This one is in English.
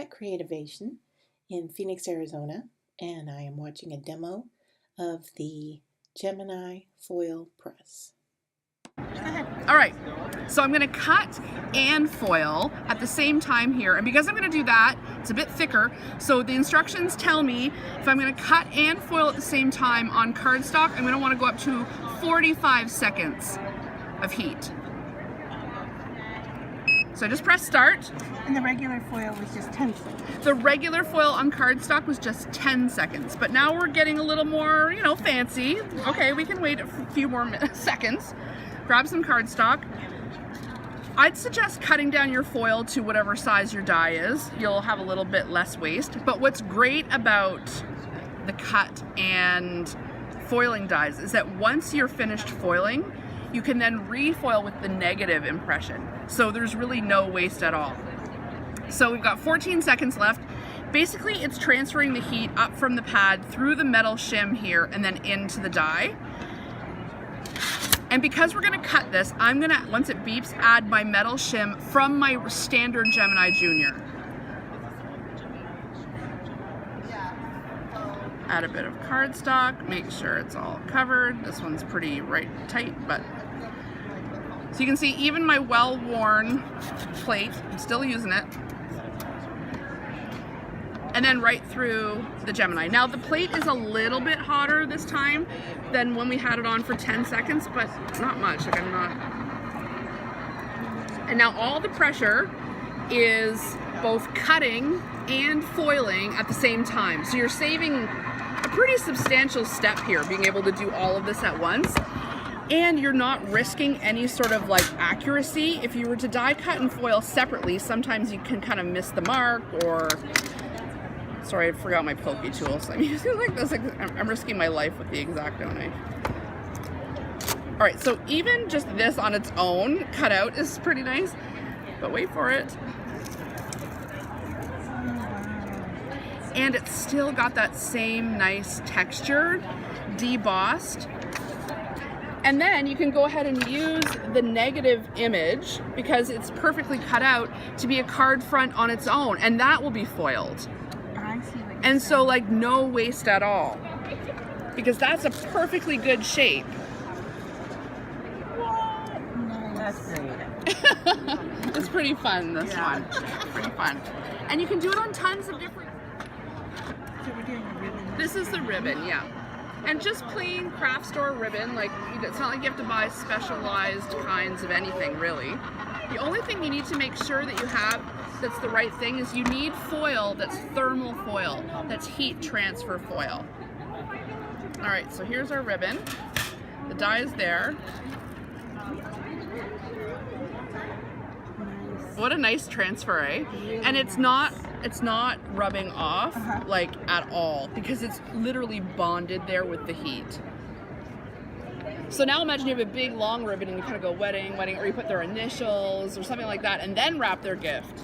at Creativation in Phoenix, Arizona, and I am watching a demo of the Gemini Foil Press. All right, so I'm going to cut and foil at the same time here, and because I'm going to do that, it's a bit thicker, so the instructions tell me if I'm going to cut and foil at the same time on cardstock, I'm going to want to go up to 45 seconds of heat. So I just press start. And the regular foil was just 10 seconds. The regular foil on cardstock was just 10 seconds, but now we're getting a little more, fancy. Okay, we can wait a few more seconds. Grab some cardstock. I'd suggest cutting down your foil to whatever size your die is. You'll have a little bit less waste, but what's great about the cut and foiling dies is that once you're finished foiling, you can then refoil with the negative impression. So there's really no waste at all. So we've got 14 seconds left. Basically, it's transferring the heat up from the pad through the metal shim here and then into the die. And because we're gonna cut this, I'm gonna, once it beeps, add my metal shim from my standard Gemini Junior. Add a bit of cardstock, make sure it's all covered. This one's pretty tight, but. So you can see even my well-worn plate, I'm still using it. And then right through the Gemini. Now the plate is a little bit hotter this time than when we had it on for 10 seconds, but not much, And now all the pressure is both cutting and foiling at the same time. So you're saving a pretty substantial step here, being able to do all of this at once. And you're not risking any sort of accuracy. If you were to die cut and foil separately, sometimes you can kind of miss the mark or, sorry, I forgot my pokey tool, so I'm using this, I'm risking my life with the X-Acto knife. All right, so even just this on its own cut out is pretty nice, but wait for it. And it's still got that same nice texture, debossed. And then you can go ahead and use the negative image, because it's perfectly cut out, to be a card front on its own, and that will be foiled. I see what you're And so saying. no waste at all, because that's a perfectly good shape. That's great. It's pretty fun, this one. Pretty fun. And you can do it on tons of different... So we're doing a ribbon. This is the ribbon, yeah. And just plain craft store ribbon, it's not like you have to buy specialized kinds of anything, really. The only thing you need to make sure that you have that's the right thing is you need foil that's thermal foil, that's heat transfer foil. All right, so here's our ribbon. The die is there. What a nice transfer, eh? And it's not rubbing off at all, because it's literally bonded there with the heat. So now imagine you have a big long ribbon and you kind of go wedding, or you put their initials or something like that and then wrap their gift.